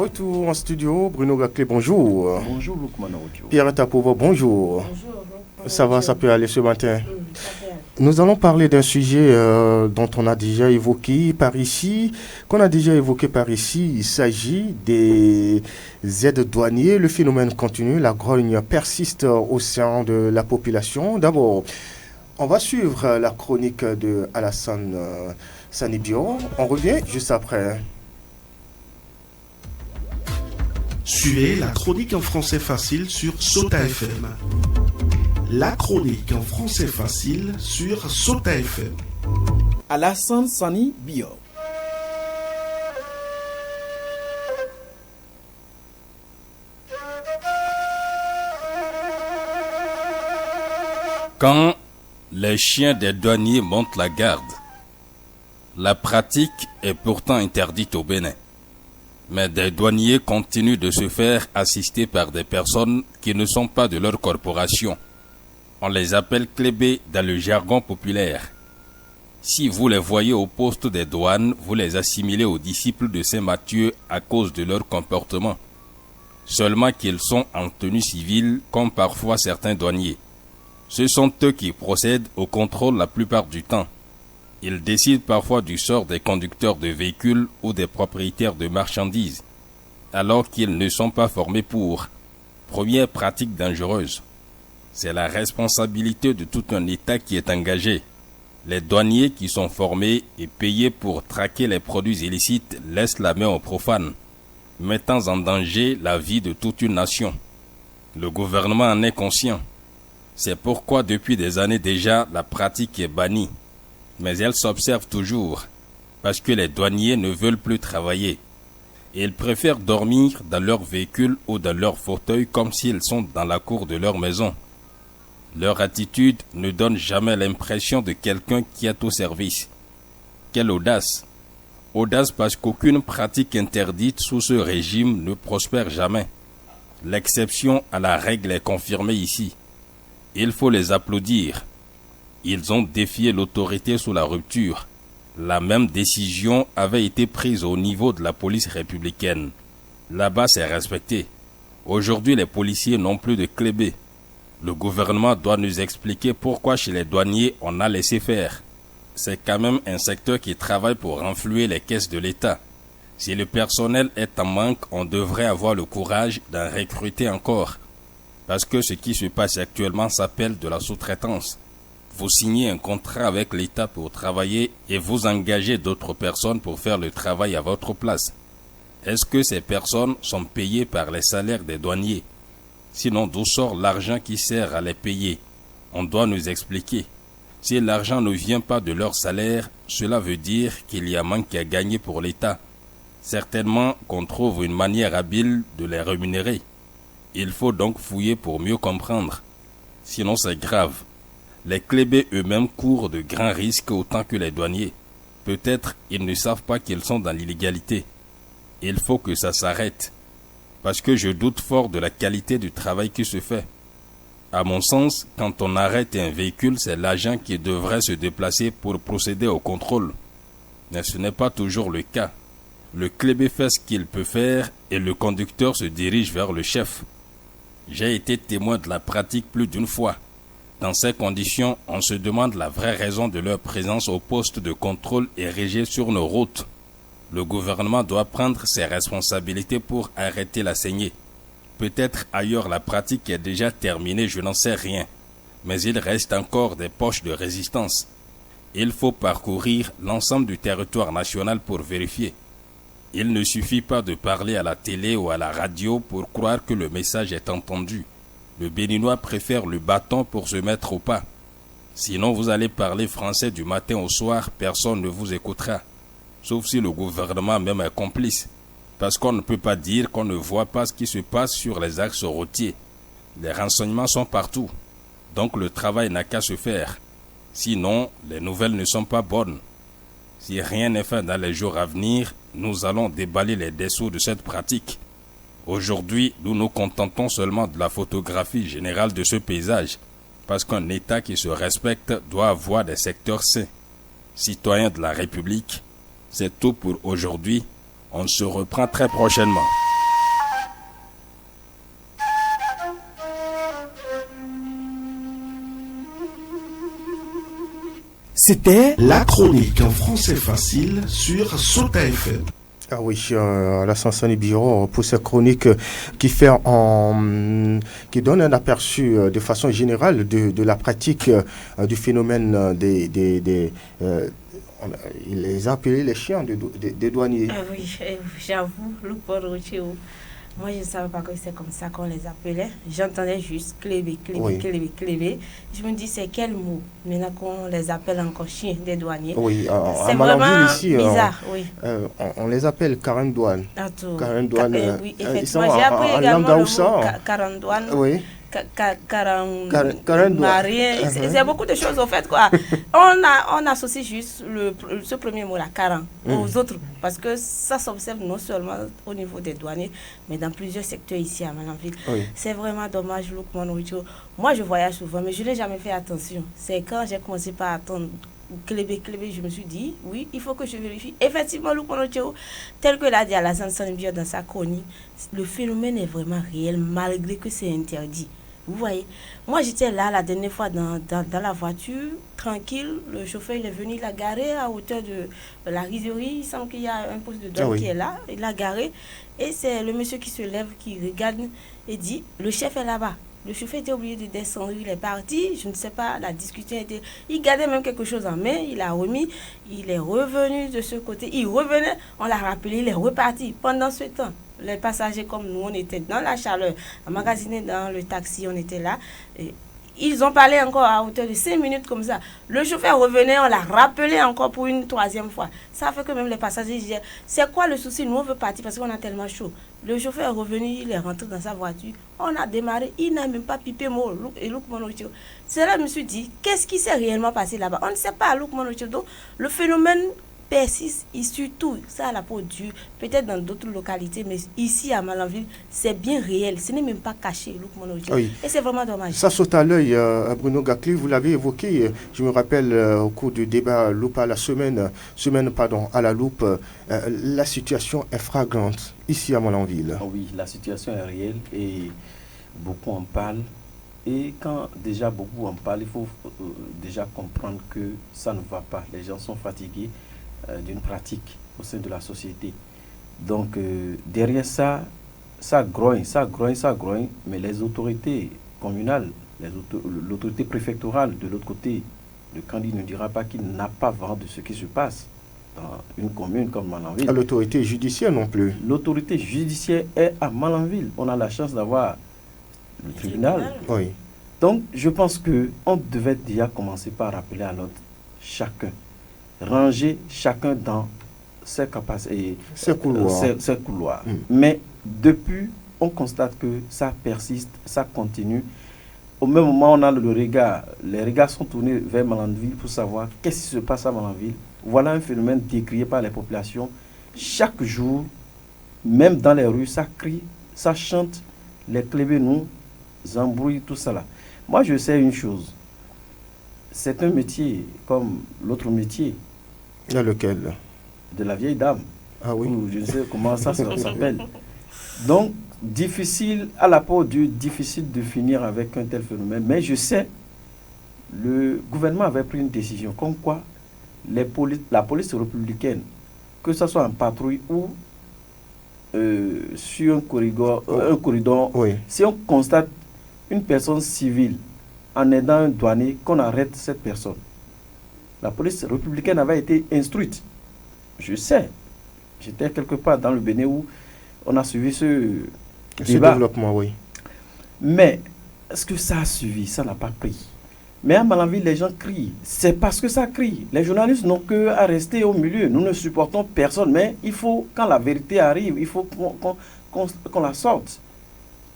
retour en studio. Bruno Gaclé, bonjour. Bonjour Lukman Aodio. Pierre Tapova, bonjour. Bonjour. Ça va, ça peut aller ce matin. Ça va. Nous allons parler d'un sujet dont on a déjà évoqué par ici, Il s'agit des aides douaniers. Le phénomène continue, la grogne persiste au sein de la population. D'abord, on va suivre la chronique de Alassane Sanibio. On revient juste après. Suivez la chronique en français facile sur Sota FM. La chronique en français facile sur Sota FM. Alassane Sani Bio. Quand les chiens des douaniers montent la garde, la pratique est pourtant interdite au Bénin. Mais des douaniers continuent de se faire assister par des personnes qui ne sont pas de leur corporation. On les appelle clébés dans le jargon populaire. Si vous les voyez au poste des douanes, vous les assimilez aux disciples de Saint Matthieu à cause de leur comportement. Seulement qu'ils sont en tenue civile, comme parfois certains douaniers. Ce sont eux qui procèdent au contrôle la plupart du temps. Ils décident parfois du sort des conducteurs de véhicules ou des propriétaires de marchandises, alors qu'ils ne sont pas formés pour. Première pratique dangereuse. C'est la responsabilité de tout un État qui est engagé. Les douaniers qui sont formés et payés pour traquer les produits illicites laissent la main aux profanes, mettant en danger la vie de toute une nation. Le gouvernement en est conscient. C'est pourquoi depuis des années déjà, la pratique est bannie. Mais elle s'observe toujours, parce que les douaniers ne veulent plus travailler. Ils préfèrent dormir dans leur véhicule ou dans leur fauteuil comme s'ils sont dans la cour de leur maison. Leur attitude ne donne jamais l'impression de quelqu'un qui est au service. Quelle audace! Audace parce qu'aucune pratique interdite sous ce régime ne prospère jamais. L'exception à la règle est confirmée ici. Il faut les applaudir. Ils ont défié l'autorité sous la rupture. La même décision avait été prise au niveau de la police républicaine. Là-bas, c'est respecté. Aujourd'hui, les policiers n'ont plus de clébés. Le gouvernement doit nous expliquer pourquoi chez les douaniers on a laissé faire. C'est quand même un secteur qui travaille pour renflouer les caisses de l'État. Si le personnel est en manque, on devrait avoir le courage d'en recruter encore. Parce que ce qui se passe actuellement s'appelle de la sous-traitance. Vous signez un contrat avec l'État pour travailler et vous engagez d'autres personnes pour faire le travail à votre place. Est-ce que ces personnes sont payées par les salaires des douaniers? Sinon, d'où sort l'argent qui sert à les payer? On doit nous expliquer. Si l'argent ne vient pas de leur salaire, cela veut dire qu'il y a manque à gagner pour l'État. Certainement qu'on trouve une manière habile de les rémunérer. Il faut donc fouiller pour mieux comprendre. Sinon, c'est grave. Les clébés eux-mêmes courent de grands risques autant que les douaniers. Peut-être ils ne savent pas qu'ils sont dans l'illégalité. Il faut que ça s'arrête. Parce que je doute fort de la qualité du travail qui se fait. À mon sens, quand on arrête un véhicule, c'est l'agent qui devrait se déplacer pour procéder au contrôle. Mais ce n'est pas toujours le cas. Le clébé fait ce qu'il peut faire et le conducteur se dirige vers le chef. J'ai été témoin de la pratique plus d'une fois. Dans ces conditions, on se demande la vraie raison de leur présence au poste de contrôle érigé sur nos routes. Le gouvernement doit prendre ses responsabilités pour arrêter la saignée. Peut-être ailleurs la pratique est déjà terminée, je n'en sais rien. Mais il reste encore des poches de résistance. Il faut parcourir l'ensemble du territoire national pour vérifier. Il ne suffit pas de parler à la télé ou à la radio pour croire que le message est entendu. Le Béninois préfère le bâton pour se mettre au pas. Sinon, vous allez parler français du matin au soir, personne ne vous écoutera. Sauf si le gouvernement même est complice. Parce qu'on ne peut pas dire qu'on ne voit pas ce qui se passe sur les axes routiers. Les renseignements sont partout. Donc le travail n'a qu'à se faire. Sinon, les nouvelles ne sont pas bonnes. Si rien n'est fait dans les jours à venir, nous allons déballer les dessous de cette pratique. Aujourd'hui, nous nous contentons seulement de la photographie générale de ce paysage, parce qu'un État qui se respecte doit avoir des secteurs sains. Citoyens de la République, c'est tout pour aujourd'hui. On se reprend très prochainement. C'était la chronique en français facile sur Sota FM. Ah oui, Alassane Sani Biro pour cette chronique qui donne un aperçu de façon générale de la pratique du phénomène il les a appelés les chiens des douaniers. Ah oui, j'avoue, le pauvre Rocheo. Moi, je ne savais pas que c'est comme ça qu'on les appelait. J'entendais juste cléber. Oui. Je me dis, c'est quel mot? Maintenant qu'on les appelle encore chiens des douaniers. Oui, c'est vraiment ici, bizarre. Oui. On les appelle Karandouane. Karandouane. Oui, Ils sont effectivement. J'ai appris également le mot Karandouane. Oui. Marien, c'est beaucoup de choses au fait quoi. On associe juste ce premier mot là, Karan, aux autres parce que ça s'observe non seulement au niveau des douaniers mais dans plusieurs secteurs ici à Malanville. Oui. C'est vraiment dommage, Lukman Ocho. Moi je voyage souvent mais je n'ai jamais fait attention. C'est quand j'ai commencé par attendre Clébé, je me suis dit, oui, il faut que je vérifie. Effectivement, tel que l'a dit Alassane Sani Biro dans sa chronique, le phénomène est vraiment réel malgré que c'est interdit. Vous voyez, moi j'étais là la dernière fois dans la voiture, tranquille, le chauffeur il est venu, il a garé à hauteur de la rizerie, il semble qu'il y a un poste de douane qui est là, il a garé, et c'est le monsieur qui se lève, qui regarde et dit, le chef est là-bas. Le chauffeur était obligé de descendre, il est parti, je ne sais pas, la discussion était... Il gardait même quelque chose en main, il a remis, il est revenu de ce côté, il revenait, on l'a rappelé, il est reparti. Pendant ce temps, les passagers comme nous, on était dans la chaleur, emmagasinés dans le taxi, on était là. Et ils ont parlé encore à hauteur de 5 minutes comme ça. Le chauffeur revenait, on l'a rappelé encore pour une troisième fois. Ça fait que même les passagers disaient, c'est quoi le souci? Nous, on veut partir parce qu'on a tellement chaud. Le chauffeur est revenu, il est rentré dans sa voiture. On a démarré, il n'a même pas pipé mot. C'est là que je me suis dit, qu'est-ce qui s'est réellement passé là-bas? On ne sait pas, donc le phénomène persiste et surtout, ça à la peau dure, peut-être dans d'autres localités, mais ici à Malanville, c'est bien réel, ce n'est même pas caché, oui. Et c'est vraiment dommage. Ça saute à l'œil, Bruno Gakli, vous l'avez évoqué, je me rappelle au cours du débat loupe à la semaine à la loupe, la situation est flagrante ici à Malanville. Oui, la situation est réelle et beaucoup en parlent. Et quand déjà beaucoup en parlent, il faut déjà comprendre que ça ne va pas. Les gens sont fatigués d'une pratique au sein de la société. Donc derrière ça grogne, mais les autorités communales, l'autorité préfectorale de l'autre côté, le candidat ne dira pas qu'il n'a pas vent de ce qui se passe dans une commune comme Malanville. L'autorité judiciaire non plus. L'autorité judiciaire est à Malanville. On a la chance d'avoir le tribunal. Oui. Donc je pense qu'on devait déjà commencer par rappeler à l'autre chacun. Ranger chacun dans ses capacités, ses couloirs. Mais depuis, on constate que ça persiste, ça continue. Au même moment, on a les regards sont tournés vers Malanville pour savoir qu'est-ce qui se passe à Malanville. Voilà un phénomène décrié par les populations. Chaque jour, même dans les rues, ça crie, ça chante, les clébés nous embrouillent, tout ça là. Moi, je sais une chose. C'est un métier comme l'autre métier. Lequel? De la vieille dame. Ah oui. Je ne sais comment ça s'appelle. Donc, difficile, à la peau dure, difficile de finir avec un tel phénomène. Mais je sais, le gouvernement avait pris une décision comme quoi la police républicaine, que ce soit en patrouille ou sur un corridor, oui. Si on constate une personne civile en aidant un douanier, qu'on arrête cette personne. La police républicaine avait été instruite. Je sais. J'étais quelque part dans le Bénin où on a suivi ce développement, oui. Mais est-ce que ça a suivi? Ça n'a pas pris. Mais à Malanville, les gens crient. C'est parce que ça crie. Les journalistes n'ont qu'à rester au milieu. Nous ne supportons personne. Mais il faut, quand la vérité arrive, il faut qu'on la sorte.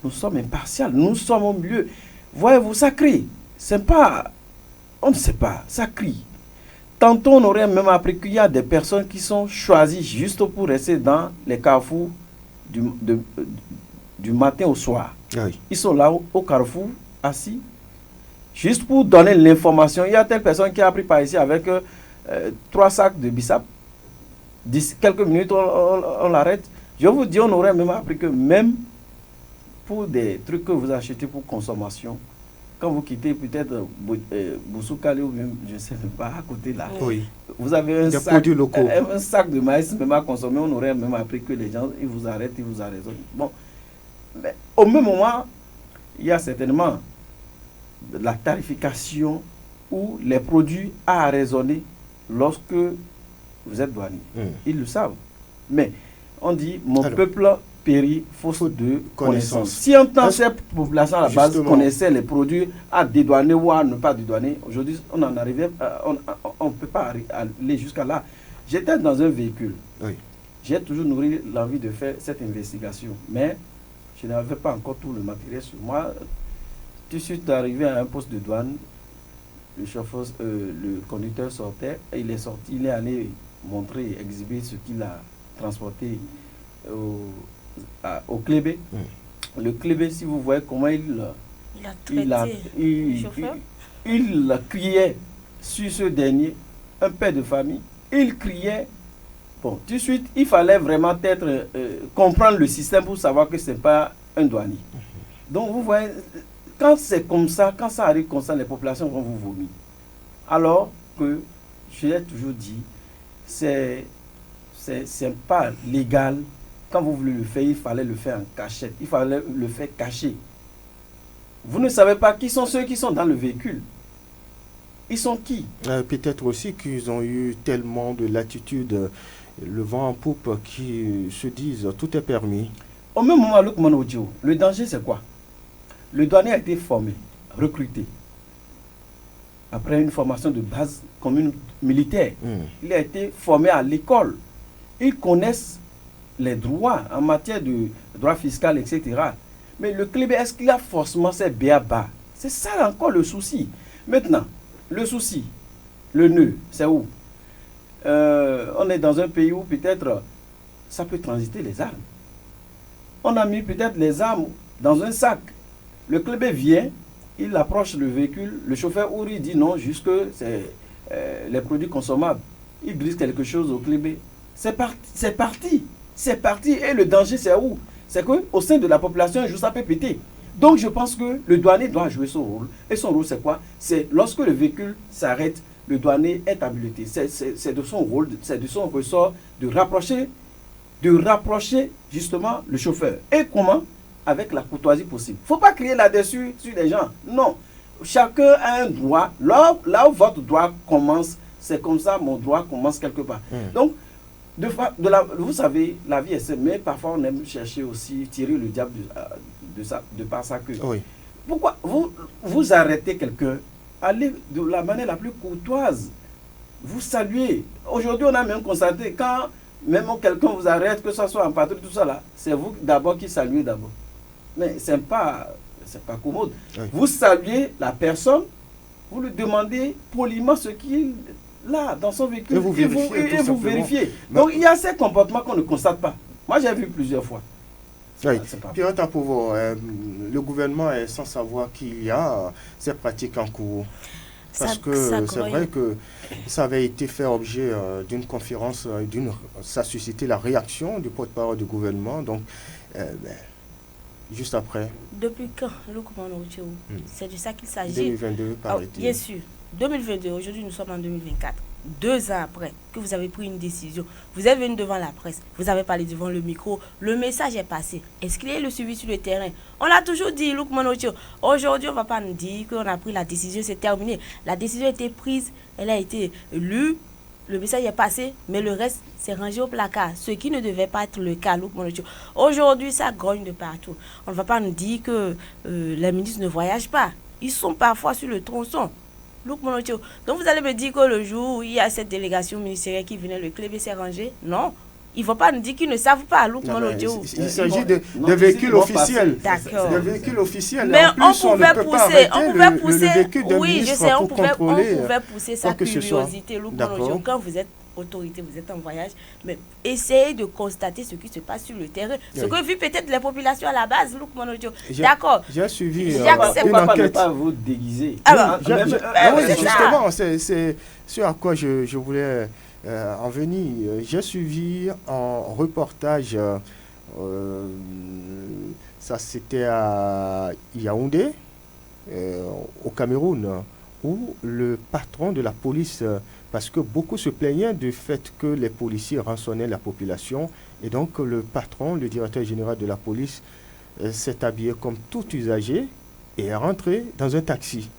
Nous sommes impartials. Nous sommes au milieu. Voyez-vous, ça crie. C'est pas... On ne sait pas. Ça crie. Tantôt, on aurait même appris qu'il y a des personnes qui sont choisies juste pour rester dans les carrefours du matin au soir. Oui. Ils sont là au carrefour, assis, juste pour donner l'information. Il y a telle personne qui a pris par ici avec 3 sacs de bissap. D'ici quelques minutes, on l'arrête. Je vous dis, on aurait même appris que même pour des trucs que vous achetez pour consommation, quand vous quittez peut-être Boussoukali ou même, je ne sais pas, à côté là, Oui. vous avez un sac de maïs même à consommer, on aurait même appris que les gens, ils vous arrêtent, ils vous arrêtent. Bon, mais au même moment, il y a certainement la tarification où les produits à raisonner lorsque vous êtes douanier. Ils le savent. Mais on dit, mon peuple périt faute de connaissance. Si en tant que cette population à la base connaissait les produits à dédouaner ou à ne pas dédouaner, aujourd'hui on en arrivait, on ne peut pas aller jusqu'à là. J'étais dans un véhicule. Oui. J'ai toujours nourri l'envie de faire cette investigation, mais je n'avais pas encore tout le matériel sur moi. Tout de suite arrivé à un poste de douane, le chauffeur, le conducteur sortait, et il est sorti, il est allé montrer, exhiber ce qu'il a transporté au Clébé. Le Clébé, si vous voyez comment il criait sur ce dernier, un père de famille, il criait. Bon, tout de suite, il fallait vraiment comprendre le système pour savoir que ce n'est pas un douanier. Donc, vous voyez, quand c'est comme ça, quand ça arrive comme ça, les populations vont vous vomir. Alors que, je l'ai toujours dit, c'est pas légal. Quand vous voulez le faire, il fallait le faire en cachette. Il fallait le faire caché. Vous ne savez pas qui sont ceux qui sont dans le véhicule. Ils sont qui? Peut-être aussi qu'ils ont eu tellement de latitude, le vent en poupe, qui se disent tout est permis. Au même moment, le danger c'est quoi? Le douanier a été formé, recruté. Après une formation de base commune militaire, il a été formé à l'école. Ils connaissent les droits en matière de droit fiscal, etc. Mais le Clébé, est-ce qu'il a forcément ses b.a.-ba? C'est ça encore le souci. Maintenant, le souci, le nœud, c'est où? On est dans un pays où peut-être ça peut transiter les armes. On a mis peut-être les armes dans un sac. Le Clébé vient, il approche le véhicule, le chauffeur Ouri dit non, jusque c'est les produits consommables. Il glisse quelque chose au Clébé. C'est parti. Et le danger, c'est où? C'est qu'au sein de la population, un jour, ça peut péter. Donc, je pense que le douanier doit jouer son rôle. Et son rôle, c'est quoi? C'est lorsque le véhicule s'arrête, le douanier est habilité. C'est de son rôle, c'est de son ressort de rapprocher justement le chauffeur. Et comment? Avec la courtoisie possible. Il ne faut pas crier là-dessus sur les gens. Non. Chacun a un droit. Là où votre droit commence, c'est comme ça, mon droit commence quelque part. Donc, vous savez, la vie est simple, mais parfois on aime chercher aussi, tirer le diable de par sa queue. Oui. Pourquoi vous arrêtez quelqu'un, allez de la manière la plus courtoise, vous saluez. Aujourd'hui, on a même constaté, quand même quelqu'un vous arrête, que ce soit en patrouille, tout ça là, c'est vous d'abord qui saluez d'abord. Mais ce n'est pas commode. Oui. Vous saluez la personne, vous lui demandez poliment ce qu'il a dans son véhicule et vous vérifiez. Donc il y a ces comportements qu'on ne constate pas. Moi j'ai vu plusieurs fois. Oui. Pierre Tapovo, le gouvernement est sans savoir qu'il y a ces pratiques en cours. Parce que c'est vrai que ça avait été fait objet d'une conférence, ça a suscité la réaction du porte-parole du gouvernement. Donc, juste après. Depuis quand, c'est de ça qu'il s'agit. 2022, paraît-il. Bien sûr. 2022, aujourd'hui nous sommes en 2024. 2 ans après que vous avez pris une décision, vous êtes venu devant la presse, vous avez parlé devant le micro, le message est passé. Est-ce qu'il y a le suivi sur le terrain? On l'a toujours dit, Luc Monotio. Aujourd'hui, on ne va pas nous dire qu'on a pris la décision, c'est terminé. La décision a été prise, elle a été lue, le message est passé, mais le reste, c'est rangé au placard. Ce qui ne devait pas être le cas, Luc Monotio. Aujourd'hui, ça grogne de partout. On ne va pas nous dire que les ministres ne voyagent pas. Ils sont parfois sur le tronçon. Donc vous allez me dire que le jour où il y a cette délégation ministérielle qui venait, le Clébé s'est rangé? Non. Il ne faut pas nous dire qu'ils ne savent pas. Il s'agit de véhicules officiels. D'accord. De véhicules officiels. Mais en plus, on pouvait pousser. Le véhicule de oui, je sais, on pouvait pousser sa curiosité. Quand vous êtes autorité, vous êtes en voyage, mais essayez de constater ce qui se passe sur le terrain. Ce que vu peut-être les populations à la base, Luc Monotio. D'accord. J'ai suivi une enquête. Pas vous déguiser. Justement, c'est ce à quoi je voulais en venir. J'ai suivi un reportage, ça c'était à Yaoundé, au Cameroun, où le patron de la police, parce que beaucoup se plaignaient du fait que les policiers rançonnaient la population, et donc le patron, le directeur général de la police, s'est habillé comme tout usager et est rentré dans un taxi.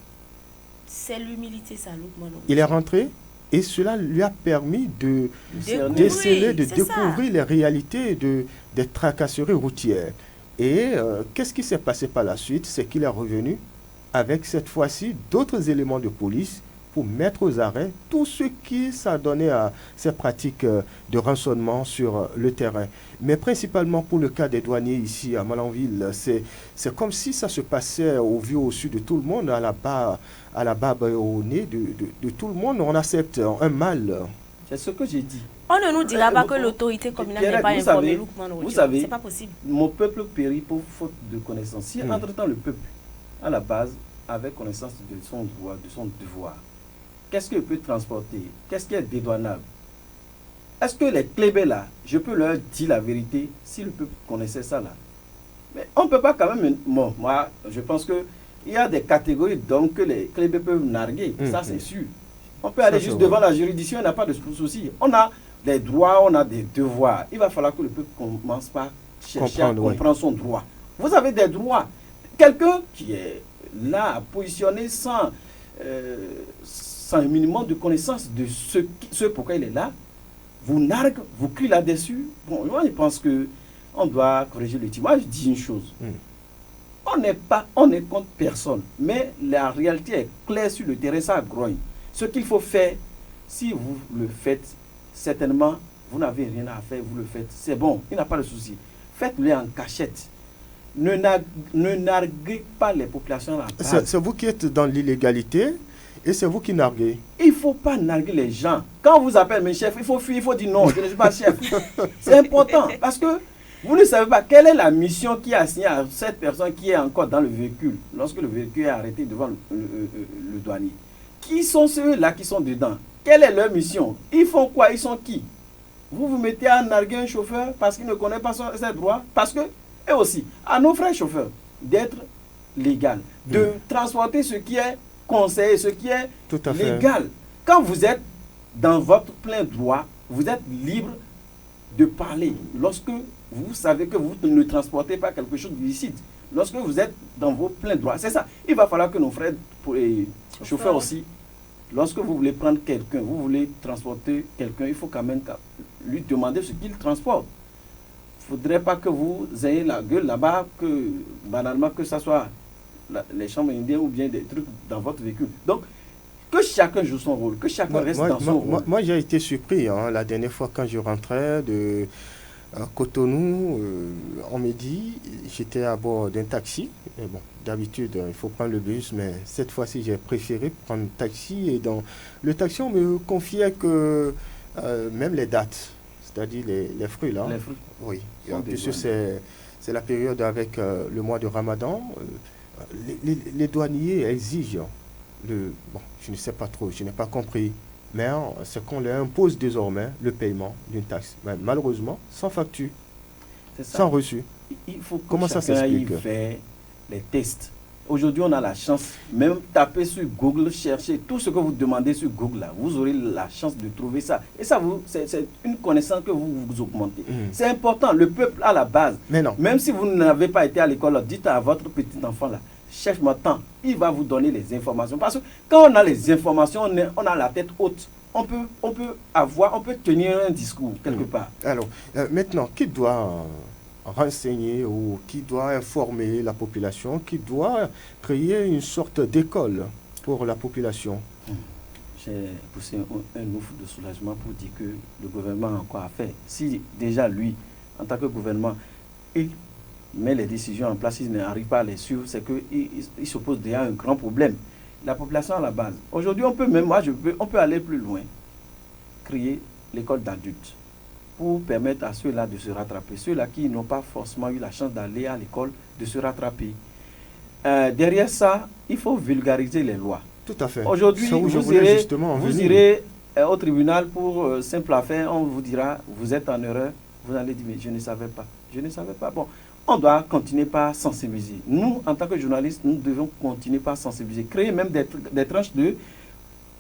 C'est l'humilité, ça, Lukman. Il est rentré et cela lui a permis de déceler, découvrir les réalités des tracasseries routières. Et qu'est-ce qui s'est passé par la suite? C'est qu'il est revenu avec cette fois-ci d'autres éléments de police pour mettre aux arrêts tous ceux qui s'adonnaient à ces pratiques de rançonnement sur le terrain. Mais principalement pour le cas des douaniers ici à Malanville, c'est comme si ça se passait au vu au su de tout le monde, à la barbe et au nez de tout le monde. On accepte un mal. C'est ce que j'ai dit. On ne nous dira pas que l'autorité communale n'est pas informée. Vous savez, c'est pas possible. Mon peuple périt pour faute de connaissance. Si entre-temps le peuple, à la base, avait connaissance de son droit, de son devoir, qu'est-ce qu'il peut transporter? Qu'est-ce qui est dédouanable? Est-ce que les clébés là, je peux leur dire la vérité si le peuple connaissait ça là? Mais on ne peut pas quand même... Bon, moi, je pense qu'il y a des catégories d'hommes que les clébés peuvent narguer. Ça, c'est sûr. On peut aller juste devant la juridiction, il n'y a pas de souci. On a des droits, on a des devoirs. Il va falloir que le peuple commence par chercher à comprendre son droit. Vous avez des droits. Quelqu'un qui est là, positionné sans un minimum de connaissance de ce pourquoi il est là, vous nargue, vous crie là-dessus. Bon, moi, je pense qu'on doit corriger le tir. Moi, je dis une chose. On est contre personne. Mais la réalité est claire sur le terrain, ça grogne. Ce qu'il faut faire, si vous le faites, certainement, vous n'avez rien à faire, vous le faites. C'est bon, il n'y a pas de souci. Faites-le en cachette. Ne narguez pas les populations à la base. C'est vous qui êtes dans l'illégalité et c'est vous qui narguez. Il ne faut pas narguer les gens. Quand on vous appelle mes chefs, il faut fuir, il faut dire non, je ne suis pas chef. C'est important parce que vous ne savez pas quelle est la mission qui est assignée à cette personne qui est encore dans le véhicule lorsque le véhicule est arrêté devant le douanier. Qui sont ceux-là qui sont dedans? Quelle est leur mission? Ils font quoi? Ils sont qui? Vous vous mettez à narguer un chauffeur parce qu'il ne connaît pas ses droits? Parce que, et aussi, à nos frères chauffeurs, d'être légal, de transporter ce qui est conseillé, ce qui est légal. Quand vous êtes dans votre plein droit, vous êtes libre de parler. Lorsque vous savez que vous ne transportez pas quelque chose d'illicite, lorsque vous êtes dans vos pleins droits, c'est ça. Il va falloir que nos frères chauffeurs aussi, lorsque vous voulez prendre quelqu'un, vous voulez transporter quelqu'un, il faut quand même lui demander ce qu'il transporte. Il ne faudrait pas que vous ayez la gueule là-bas, que banalement que ce soit les chambres indiennes ou bien des trucs dans votre véhicule. Donc, que chacun joue son rôle, que chacun reste dans son rôle. Moi, j'ai été surpris la dernière fois quand je rentrais de Cotonou, on me dit, j'étais à bord d'un taxi. Et bon, d'habitude, il faut prendre le bus, mais cette fois-ci, j'ai préféré prendre le taxi. Et dans le taxi, on me confiait que même les dates, c'est-à-dire les fruits là. Les fruits. Oui, puisque c'est la période avec le mois de Ramadan. Les douaniers exigent bon, je ne sais pas trop, je n'ai pas compris, mais c'est qu'on leur impose désormais le paiement d'une taxe. Mais malheureusement, sans facture, sans reçu. Il faut que comment ça s'explique? Faire les tests. Aujourd'hui, on a la chance, même taper sur Google, chercher tout ce que vous demandez sur Google, là, vous aurez la chance de trouver ça. Et ça, c'est une connaissance que vous augmentez. C'est important, le peuple à la base. Mais non. Même si vous n'avez pas été à l'école, dites à votre petit enfant là, chef m'attend, il va vous donner les informations. Parce que quand on a les informations, on a la tête haute. On peut tenir un discours quelque part. Alors, maintenant, qui doit renseigner ou qui doit informer la population, qui doit créer une sorte d'école pour la population? J'ai poussé un ouf de soulagement pour dire que le gouvernement a encore à faire. Si déjà lui, en tant que gouvernement, il met les décisions en place, il n'arrive pas à les suivre, c'est qu'il se pose déjà un grand problème. La population à la base. Aujourd'hui, on peut aller plus loin, créer l'école d'adultes pour permettre à ceux-là de se rattraper. Ceux-là qui n'ont pas forcément eu la chance d'aller à l'école, de se rattraper. Derrière ça, il faut vulgariser les lois. Tout à fait. Aujourd'hui, vous irez au tribunal pour simple affaire, on vous dira, vous êtes en erreur, vous allez dire, mais je ne savais pas. Je ne savais pas. Bon, on doit continuer par sensibiliser. Nous, en tant que journalistes, nous devons continuer par sensibiliser, créer même des tranches de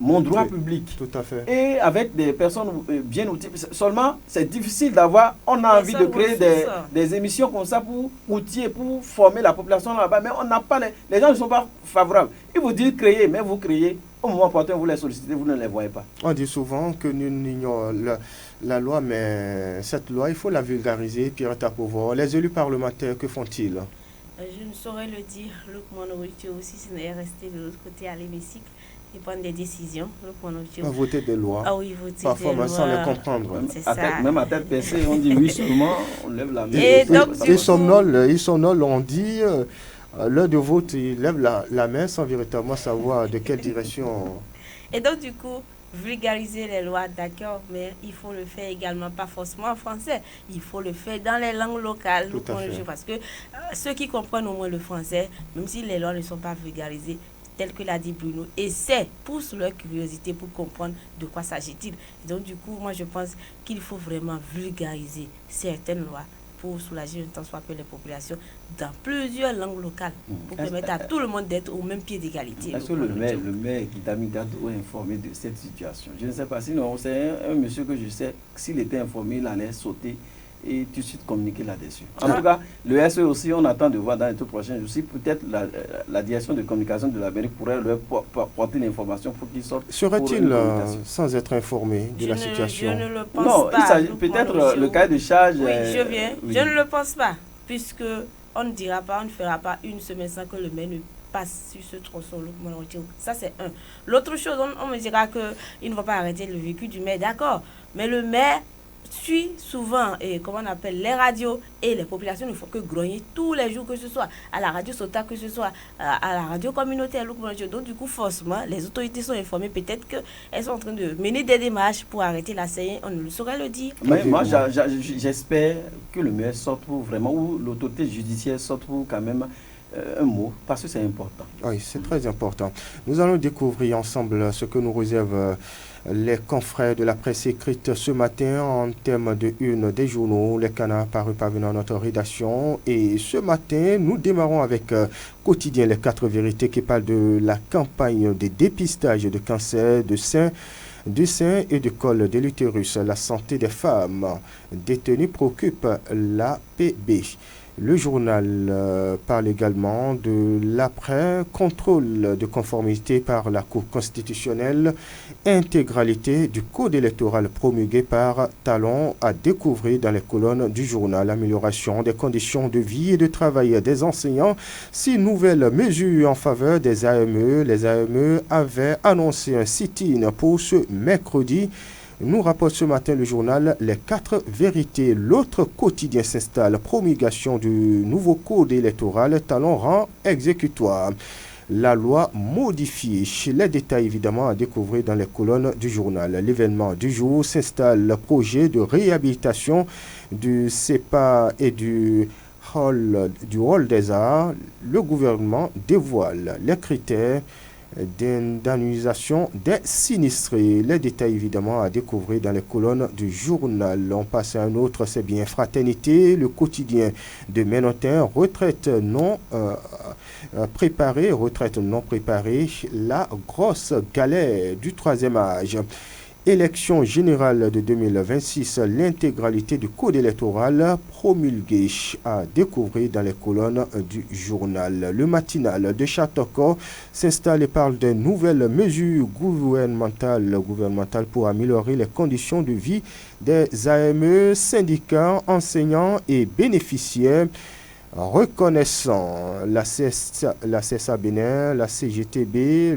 mon droit public. Tout à fait. Et avec des personnes bien outillées. Seulement, c'est difficile d'avoir, on a envie de créer des émissions comme ça pour outiller, pour former la population là-bas, mais on n'a pas, les gens ne sont pas favorables. Ils vous disent créer, mais vous créez, au moment opportun, vous les sollicitez, vous ne les voyez pas. On dit souvent que nous ignorons la loi, mais cette loi, il faut la vulgariser, Pierre Tapovo. Les élus parlementaires, que font-ils? Je ne saurais le dire. Luc Monowitio aussi, ce n'est resté de l'autre côté à l'hémicycle et prendre des décisions. Voter des lois. Ah oui, voter parfois, des lois. sans les comprendre. Même à tête baissée, on dit oui seulement, on lève la main. Et donc, ils somnolent, on dit, l'heure de vote, ils lèvent la main sans véritablement savoir de quelle direction. Et donc, du coup, vulgariser les lois, d'accord, mais il faut le faire également, pas forcément en français, il faut le faire dans les langues locales. Parce que ceux qui comprennent au moins le français, même si les lois ne sont pas vulgarisées, tel que l'a dit Bruno, poussent leur curiosité pour comprendre de quoi s'agit-il. Donc du coup, moi je pense qu'il faut vraiment vulgariser certaines lois pour soulager tant soit peu les populations dans plusieurs langues locales, pour permettre à tout le monde d'être au même pied d'égalité. Est-ce que le maire Kidamida doit informer de cette situation? Je ne sais pas, sinon c'est un monsieur que je sais, s'il était informé, il allait sauter et tout de suite communiquer là-dessus. En tout cas, le SE aussi, on attend de voir dans les tout prochains jours si peut-être la direction de communication de la mairie pourrait leur porter l'information pour qu'ils sortent. Serait-il sans être informé de la situation? Je ne le pense pas. Non, peut-être le cas de charge. Oui, je viens. Oui. Je ne le pense pas, puisque on ne dira pas, on ne fera pas une semaine sans que le maire ne passe sur ce tronçon. Ça, c'est un. L'autre chose, on me dira qu'ils ne vont pas arrêter le véhicule du maire, d'accord, mais le maire suit souvent comment on appelle les radios et les populations ne font que grogner tous les jours, que ce soit à la radio Sota, que ce soit à la radio communautaire. Donc du coup forcément les autorités sont informées, peut-être qu'elles sont en train de mener des démarches pour arrêter la série, on ne le saurait le dire. Mais moi j'espère que le maire sorte pour vraiment, ou l'autorité judiciaire sorte pour quand même un mot, parce que c'est important. Oui, c'est très important. Nous allons découvrir ensemble ce que nous réservent les confrères de la presse écrite ce matin en termes de une des journaux, les canards parus parvenant à notre rédaction. Et ce matin, nous démarrons avec Quotidien Les 4 Vérités qui parle de la campagne de dépistage de cancer de sein et de col de l'utérus. La santé des femmes détenues préoccupe l'APB. Le journal parle également de l'après-contrôle de conformité par la Cour constitutionnelle, intégralité du code électoral promulgué par Talon à découvrir dans les colonnes du journal, amélioration des conditions de vie et de travail des enseignants, 6 nouvelles mesures en faveur des AME. Les AME avaient annoncé un sit-in pour ce mercredi. Nous rapporte ce matin le journal Les 4 Vérités. L'autre quotidien s'installe. Promulgation du nouveau code électoral. Talon rend exécutoire. La loi modifiée. Les détails évidemment à découvrir dans les colonnes du journal. L'événement du jour s'installe. Le projet de réhabilitation du CEPA et du hall des arts. Le gouvernement dévoile les critères d'indemnisation des sinistrés. Les détails évidemment à découvrir dans les colonnes du journal. On passe à un autre, c'est bien Fraternité, le quotidien de Ménotin, retraite non préparée, la grosse galère du troisième âge. Élection générale de 2026, l'intégralité du code électoral promulgué à découvrir dans les colonnes du journal. Le matinal de Châteaucourt s'installe et parle de nouvelles mesures gouvernementales pour améliorer les conditions de vie des AME, syndicats, enseignants et bénéficiaires. Reconnaissant la CSA Bénin, la CGTB,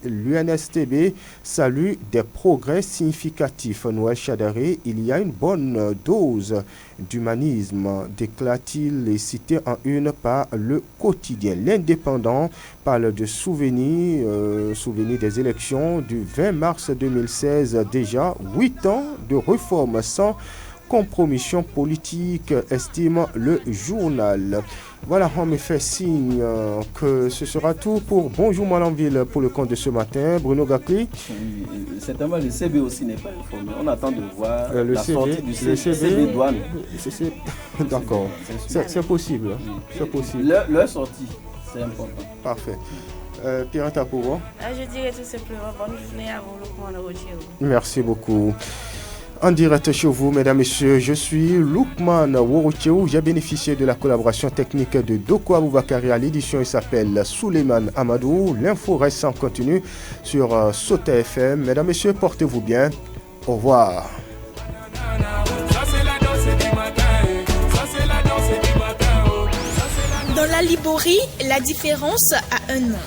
l'UNSTB salue des progrès significatifs. Noël Chadaré, il y a une bonne dose d'humanisme, déclare-t-il, et cité en une par le quotidien. L'Indépendant parle de souvenirs des élections du 20 mars 2016, déjà 8 ans de réforme sans compromission politique, estime le journal. Voilà, on me fait signe que ce sera tout pour Bonjour Malanville pour le compte de ce matin. Bruno Gakli. Certainement, le CB aussi n'est pas informé. On attend de voir la CB, sortie du CB douane. D'accord, c'est possible. C'est possible. Leur sortie, c'est important. Parfait. Pierre Tapouro. Je dirais tout simplement bonne journée à vous, Loukman Worochew. Merci beaucoup. En direct chez vous, mesdames, messieurs, je suis Loukman Worochew. J'ai bénéficié de la collaboration technique de Doko Aboubakari à l'édition. Il s'appelle Souleymane Amadou. L'info reste en continu sur Sota FM. Mesdames, messieurs, portez-vous bien. Au revoir. Dans la Liborie, la différence a un nom.